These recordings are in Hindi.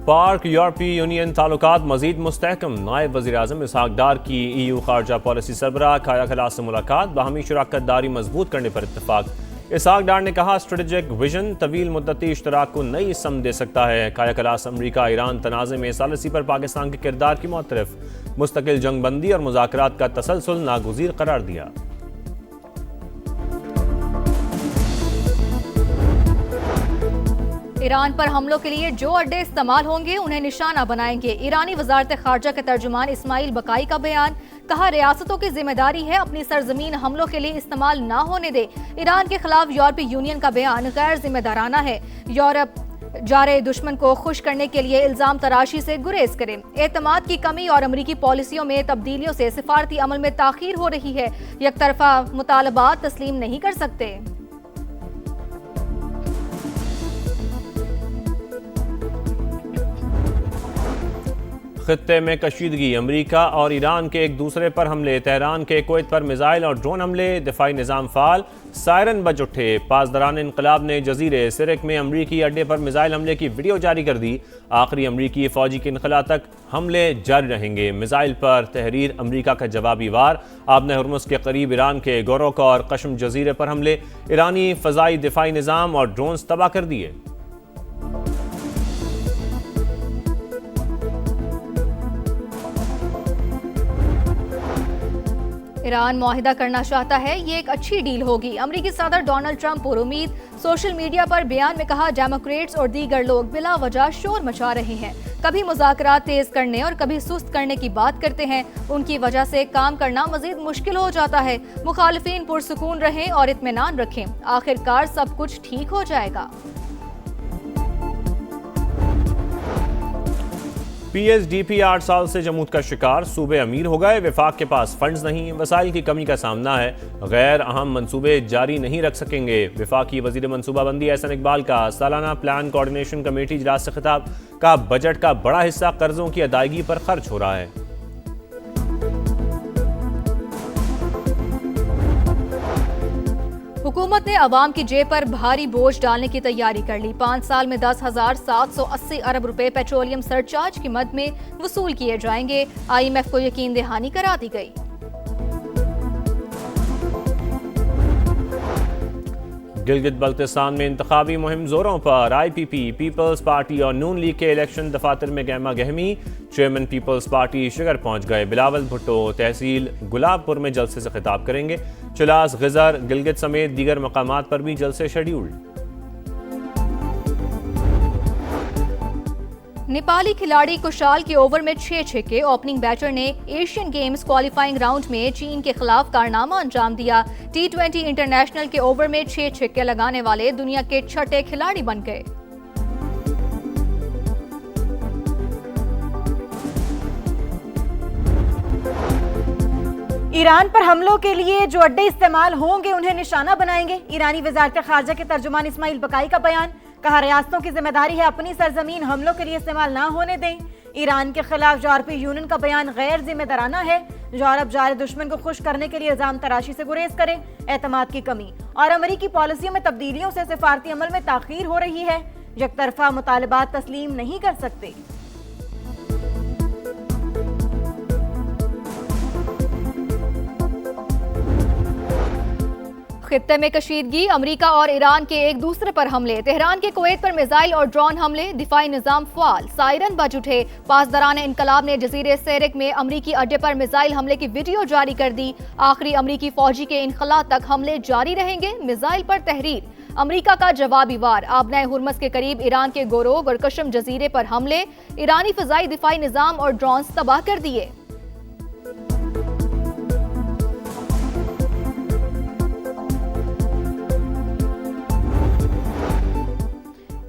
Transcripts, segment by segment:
पार्क यूरोपीय यूनियन ताल्लुकात मजीद मुस्तहकम। नायब वज़ीर-ए-आज़म इसहाक डार की EU खारजा पॉलिसी सरबराह काया खलास से मुलाकात, बाहमी शराकत दारी मजबूत करने पर इत्तफाक। इसहाक डार ने कहा स्ट्रेटेजिक विजन तवील मुद्दती इश्तराक को नई सम दे सकता है। काया खलास अमरीका ईरान तनाज़े में सालिसी पर पाकिस्तान के किरदार की मुतरफ, मुस्तकिल जंग बंदी और मुज़ाकरात का तसलसल नागुज़ीर करार दिया। ईरान पर हमलों के लिए जो अड्डे इस्तेमाल होंगे उन्हें निशाना बनाएंगे। ईरानी वजारत खारजा के तर्जुमान इस्माइल बकाई का बयान, कहा रियासतों की जिम्मेदारी है अपनी सरजमीन हमलों के लिए इस्तेमाल ना होने दे। ईरान के खिलाफ यूरोपीय यूनियन का बयान गैर जिम्मेदाराना है। यूरोप जारे दुश्मन को खुश करने के लिए इल्जाम तराशी से गुरेज करें। एतमाद की कमी और अमरीकी पॉलिसियों में तब्दीलियों से सिफारती अमल में ताखीर हो रही है। यकतरफा मुतालबात तस्लीम नहीं कर सकते। खित्ते में कशीदगी, अमरीका और ईरान के एक दूसरे पर हमले, तेहरान के कुवैत पर मिसाइल और ड्रोन हमले, दिफाई निज़ाम फाल, सायरन बज उठे। पासदारान इनकलाब ने जजीरे सिरिक में अमरीकी अड्डे पर मिसाइल हमले की वीडियो जारी कर दी। आखिरी अमरीकी फौजी के इनखला तक हमले जारी रहेंगे। मिसाइल पर तहरीर अमरीका का जवाबी वार, आबना हुर्मुज़ के करीब ईरान के गोरोका और कशम जजीरे पर हमले, ईरानी फ़ज़ाई दिफाई निज़ाम और ड्रोन तबाह कर दिए। ईरान मुआहिदा करना चाहता है, ये एक अच्छी डील होगी। अमरीकी सदर डोनाल्ड ट्रंप पुरुमीद, सोशल मीडिया पर बयान में कहा डेमोक्रेट्स और दीगर लोग बिला वजह शोर मचा रहे हैं, कभी मुज़ाकरात तेज करने और कभी सुस्त करने की बात करते हैं। उनकी वजह से काम करना मजीद मुश्किल हो जाता है। मुखालिफिन पुरसुकून रहें और इत्मीनान रखें, आखिरकार सब कुछ ठीक हो जाएगा। PSDP 8 साल से जमूत का शिकार, सूबे अमीर हो गए, विफाक के पास फंड्स नहीं, वसाइल की कमी का सामना है, गैर अहम मंसूबे जारी नहीं रख सकेंगे। विफाकी वजीर मनसूबाबंदी एहसन इकबाल का सालाना प्लान कोऑर्डिनेशन कमेटी इजलास से खिताब, का बजट का बड़ा हिस्सा कर्जों की अदायगी पर खर्च हो रहा है। हुकूमत ने अवाम की जेब पर भारी बोझ डालने की तैयारी कर ली। 5 साल में 10,780 अरब रुपए पेट्रोलियम सरचार्ज की मद में वसूल किए जाएंगे। IMF को यकीन दहानी करा दी गई। गिलगित बल्तिस्तान में इंतखाबी मुहिम जोरों पर, IPP, पीपल्स पार्टी और नून लीग के इलेक्शन दफातर में गहमा गहमी, चेयरमैन पीपल्स पार्टी शिगर पहुंच गए। बिलावल भुट्टो तहसील गुलाबपुर में जलसे से खिताब करेंगे। चलास, गिजर, गिलगित समेत दीगर मकामात पर भी जलसे शेड्यूल्ड। नेपाली खिलाड़ी कुशाल के ओवर में 6 छक्के, ओपनिंग बैटर ने एशियन गेम्स क्वालिफाइंग राउंड में चीन के खिलाफ कारनामा अंजाम दिया। T20 इंटरनेशनल के ओवर में 6 छक्के लगाने वाले दुनिया के 6ठे खिलाड़ी बन गए। ईरान पर हमलों के लिए जो अड्डे इस्तेमाल होंगे उन्हें निशाना बनाएंगे। ईरानी वजारत खारजा के तर्जुमान इस्माइल बकाई का बयान, कहा रियासतों की जिम्मेदारी है अपनी सरजमीन हमलों के लिए इस्तेमाल ना होने दें। ईरान के खिलाफ यूरोपीय यूनियन का बयान गैर जिम्मेदाराना है। यूरोप जारे दुश्मन को खुश करने के लिए इल्जाम तराशी से गुरेज करे। एतमाद की कमी और अमरीकी पॉलिसियों में तब्दीलियों से सिफारती अमल में ताखीर हो रही है। यकतरफा मुतालबात तस्लीम नहीं कर सकते। खित्ते में कशीदगी, अमरीका और ईरान के एक दूसरे पर हमले, तेहरान के कुवैत पर मिसाइल और ड्रोन हमले, दिफाई निजाम फाल, सायरन बज उठे। पासदारान इनकलाब ने जजीरे सिरिक में अमरीकी अड्डे पर मिसाइल हमले की वीडियो जारी कर दी। आखिरी अमरीकी फौजी के इनखला तक हमले जारी रहेंगे। मिसाइल पर तहरीर, अमरीका का जवाबी वार, आबना हुर्मुज़ के करीब ईरान के गोरोग और कशम जजीरे पर हमले, ईरानी फिजाई दिफाई निजाम और ड्रोन तबाह कर दिए।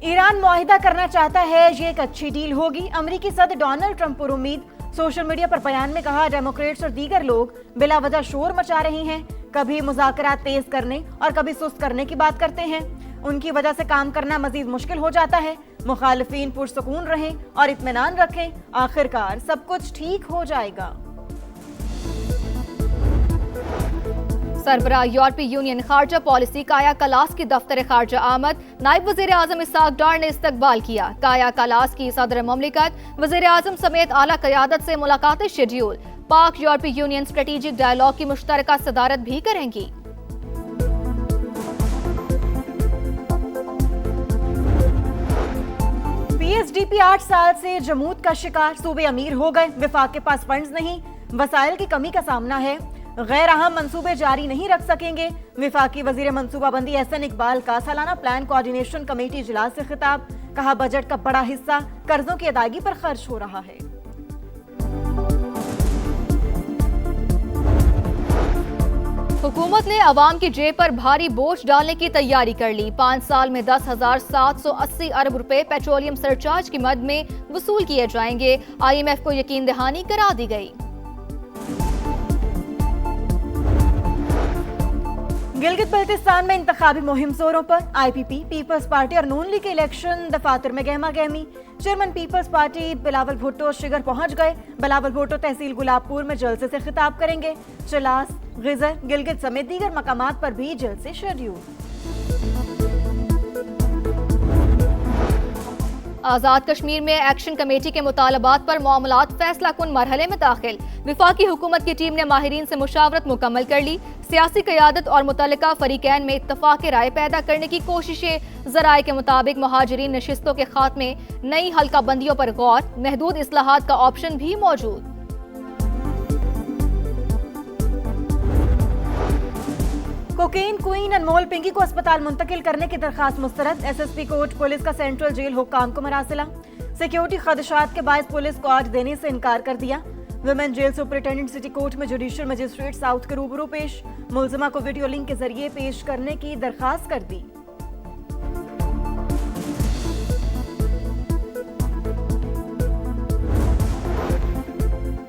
ईरान मुआहिदा करना चाहता है, ये एक अच्छी डील होगी। अमरीकी सदर डोनाल्ड ट्रंप पुरुमीद, सोशल मीडिया पर बयान में कहा डेमोक्रेट्स और दीगर लोग बिला वजह शोर मचा रहे हैं, कभी मुज़ाकरात तेज करने और कभी सुस्त करने की बात करते हैं। उनकी वजह से काम करना मजीद मुश्किल हो जाता है। मुखालिफिन पुरसुकून रहें और इत्मीनान रखें, आखिरकार सब कुछ ठीक हो जाएगा। सरबराह यूरोपीय यूनियन खारजा पॉलिसी काया कलास की दफ्तर खारजा आमद नायब वज़ीर आज़म इसाक डार ने इस्तकबाल किया। काया कलास की सदर ममलिकत वज़ीर आज़म समेत आला क़यादत से मुलाकातें शेड्यूल। पाक यूरोपीय यूनियन स्ट्रेटेजिक डायलॉग की मुश्तरका सदारत भी करेंगी। पीएसडीपी 8 साल से जमूत का शिकार, सूबे अमीर हो गए, विफाक के पास फंड्स नहीं, वसाइल की कमी का सामना है, गैर अहम मंसूबे जारी नहीं रख सकेंगे। विफाकी वजीर मंसूबाबंदी एहसन इकबाल का सालाना प्लान कोऑर्डिनेशन कमेटी इजलास से खिताब, कहा बजट का बड़ा हिस्सा कर्जों की अदायगी पर खर्च हो रहा है। हुकूमत ने अवाम की जेब पर भारी बोझ डालने की तैयारी कर ली। 5 साल में 10,780 अरब रुपए पेट्रोलियम सरचार्ज की मद में वसूल किए जाएंगे। IMF को यकीन दहानी करा दी गई। गिलगित बल्तिस्तान में इंतखाबी मुहिम जोरों पर। IPP, पीपल्स पार्टी और नून लीग के इलेक्शन दफातर में गहमा गहमी। Chairman Peoples Party Bilawal Bhutto Shigar पहुंच गए। बिलावल भुट्टो तहसील गुलाबपुर में जलसे से खिताब करेंगे। चलास, गिजर, गिलगित समेत दीगर मकामात पर भी जलसे शेड्यूल। आज़ाद कश्मीर में एक्शन कमेटी के मुतालबात पर मामलात फैसला कुन मरहले में दाखिल। विफाकी हुकूमत की टीम ने माहिरीन से मुशावरत मुकम्मल कर ली। सियासी क़यादत और मुतल्लिका फरीकैन में इत्तफाक़ राय पैदा करने की कोशिशें। ज़राए के मुताबिक महाजरीन नशिस्तों के खात्मे, नई हल्का बंदियों पर गौर, महदूद इस्लाहात का ऑप्शन भी मौजूद। कोकेन क्वीन अनमोल पिंकी को अस्पताल मुंतकिल करने की दरखास्त मुस्तरद। SSP कोर्ट पुलिस का सेंट्रल जेल हुक्काम को मरासिला। सिक्योरिटी खदशात के बायस पुलिस को आज देने से इनकार कर दिया। Women jail superintendent city court में जुडिशियल मजिस्ट्रेट साउथ के रूबरू पेश। मुलजिमा को वीडियो लिंक के जरिए पेश करने की दरखास्त कर दी।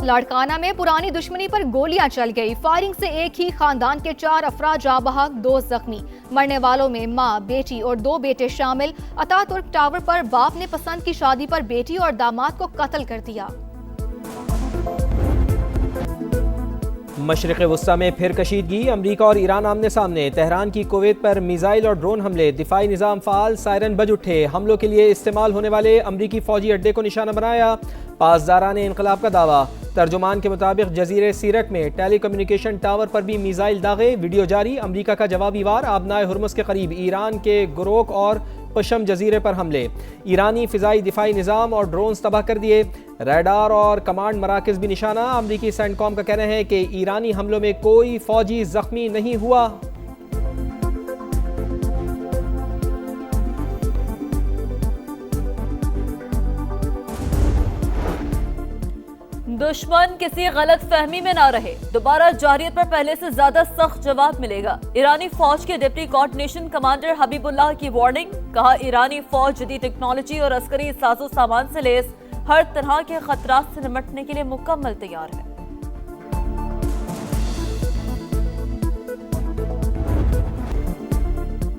लाड़काना में पुरानी दुश्मनी पर गोलियां चल गई। फायरिंग से एक ही खानदान के 4 अफराद जाँ बहक, 2 जख्मी। मरने वालों में माँ, बेटी और 2 बेटे शामिल। अतातुर्क टावर पर बाप ने पसंद की शादी पर बेटी और दामाद को कत्ल कर दिया। मशरिक़ वुस्ता में फिर कशीदगी, अमरीका और ईरान आमने सामने। तेहरान की कुवैत पर मिसाइल और ड्रोन हमले, दिफाई निज़ाम फ़ाल, सायरन बज उठे। हमलों के लिए इस्तेमाल होने वाले अमरीकी फ़ौजी अड्डे को निशाना बनाया। पासदारान इनकलाब का दावा। तर्जुमान के मुताबिक जजीरे सीरक में टेली कम्युनिकेशन टावर पर भी मिसाइल दागे। वीडियो जारी। अमरीका का जवाबी वार। आबनाए हुर्मुज़ के करीब ईरान के गुरोक और पशम जजीरे पर हमले। ईरानी फ़िज़ाई दिफाई निज़ाम और ड्रोन्स तबाह कर दिए। रडार और कमांड मराकज़ भी निशाना। अमरीकी सेंटकॉम का कहना है कि ईरानी हमलों में कोई फ़ौजी ज़ख्मी नहीं हुआ। दुश्मन किसी गलत फहमी में ना रहे, दोबारा जारियत पर पहले से ज्यादा सख्त जवाब मिलेगा। ईरानी फौज के डिप्टी कोऑर्डिनेशन कमांडर हबीबुल्लाह की वार्निंग। कहा ईरानी फौज जदीद टेक्नोलॉजी और अस्करी साजो सामान से लैस हर तरह के खतरात से निपटने के लिए मुकम्मल तैयार है।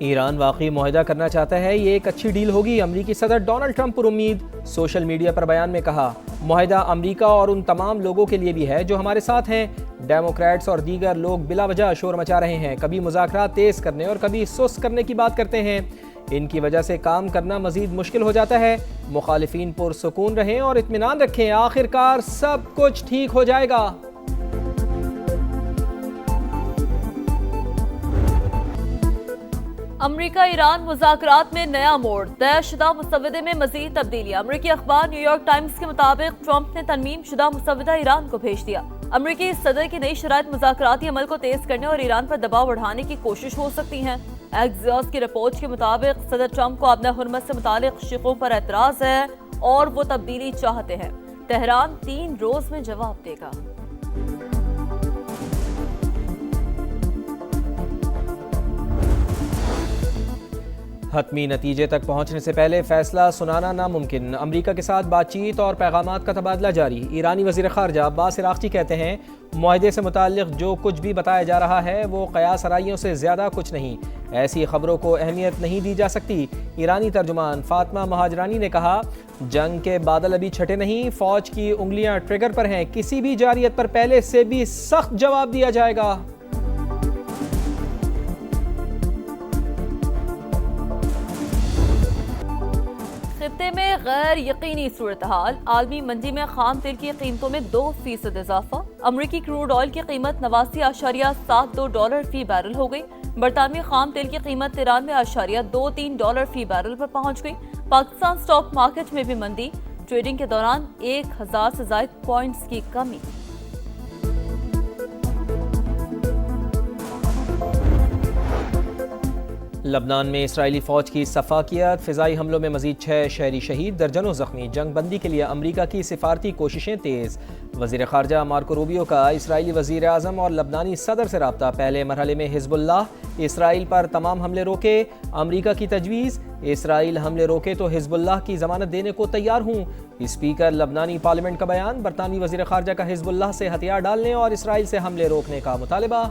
ईरान वाकई मुआहदा करना चाहता है, ये एक अच्छी डील होगी। अमरीकी सदर डोनाल्ड ट्रंप पर उम्मीद। सोशल मीडिया पर बयान में कहा, मुआहदा अमरीका और उन तमाम लोगों के लिए भी है जो हमारे साथ हैं। डेमोक्रेट्स और दीगर लोग बिला वजह शोर मचा रहे हैं, कभी मुज़ाकरात तेज़ करने और कभी सुस्त करने की बात करते हैं। इनकी वजह से काम करना मजीद मुश्किल हो जाता है। मुखालिफिन पुरसुकून रहें और इत्मीनान रखें, आखिरकार सब कुछ ठीक हो जाएगा। अमरीका ईरान मुज़ाकरात में नया मोड़, तयशुदा मुसव्वदे में मजीद तब्दीलियां। अमरीकी अखबार न्यूयॉर्क टाइम्स के मुताबिक ट्रंप ने तरमीम शुदा मुसव्वदा ईरान को भेज दिया। अमरीकी सदर की नई शराइत मुज़ाकराती अमल को तेज करने और ईरान पर दबाव बढ़ाने की कोशिश हो सकती है। एक्सियोस की रिपोर्ट के मुताबिक सदर ट्रंप को अपना हुर्मत से मुतालिक शिकों पर एतराज है और वो तब्दीली चाहते हैं। तेहरान 3 रोज में जवाब देगा। हतमी नतीजे तक पहुंचने से पहले फैसला सुनाना नामुमकिन। अमरीका के साथ बातचीत और पैगामात का तबादला जारी। ईरानी वज़ीर ख़ारजा अब्बास इराक़ची कहते हैं, मुआहदे से मुताल्लिक़ जो कुछ भी बताया जा रहा है वो क़यास आराइयों से ज़्यादा कुछ नहीं। ऐसी खबरों को अहमियत नहीं दी जा सकती। ईरानी तर्जुमान फ़ातिमा महाजरानी ने कहा, जंग के बादल अभी छटे नहीं, फ़ौज की उंगलियां ट्रिगर पर हैं, किसी भी जारियत पर पहले से भी सख्त जवाब दिया जाएगा। खत्ते में गैर यकीनी सूरत हाल, आलमी मंडी में खाम तेल की कीमतों में 2% इजाफा। अमरीकी क्रूड ऑयल की कीमत $89.72 फी बैरल हो गई। बरतानवी खाम तेल की कीमत $93.23 फी बैरल पर पहुंच गई। पाकिस्तान स्टॉक मार्केट में भी मंदी, ट्रेडिंग के दौरान 1000 से ज्यादा पॉइंट्स की कमी। लबनान में इसराइली फ़ौज की सफाकियत, फ़िज़ाई हमलों में मज़ीद 6 शहरी शहीद, दर्जनों ज़ख्मी। जंग बंदी के लिए अमरीका की सिफारती कोशिशें तेज़। वज़ीर ख़ारजा मार्को रूबियो का इसराइली वज़ीर आज़म और लबनानी सदर से रब्ता। पहले मरहले में हिज़्बुल्लाह इसराइल पर तमाम हमले रोके, अमरीका की तजवीज़। इसराइल हमले रोके तो हिज़्बुल्लाह की ज़मानत देने को तैयार हूँ। स्पीकर लबनानी पार्लियामेंट का बयान। बरतानवी वज़ीर ख़ारजा का हिज़्बुल्लाह से हथियार डालने और इसराइल से हमले रोकने का मुतालबा।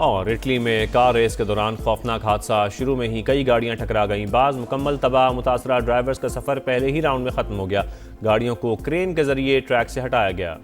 और इटली में कार रेस के दौरान खौफनाक हादसा, शुरू में ही कई गाड़ियां टकरा गईं, बाज़ मुकम्मल तबाह। मुतासरा ड्राइवर्स का सफ़र पहले ही राउंड में ख़त्म हो गया। गाड़ियों को क्रेन के जरिए ट्रैक से हटाया गया।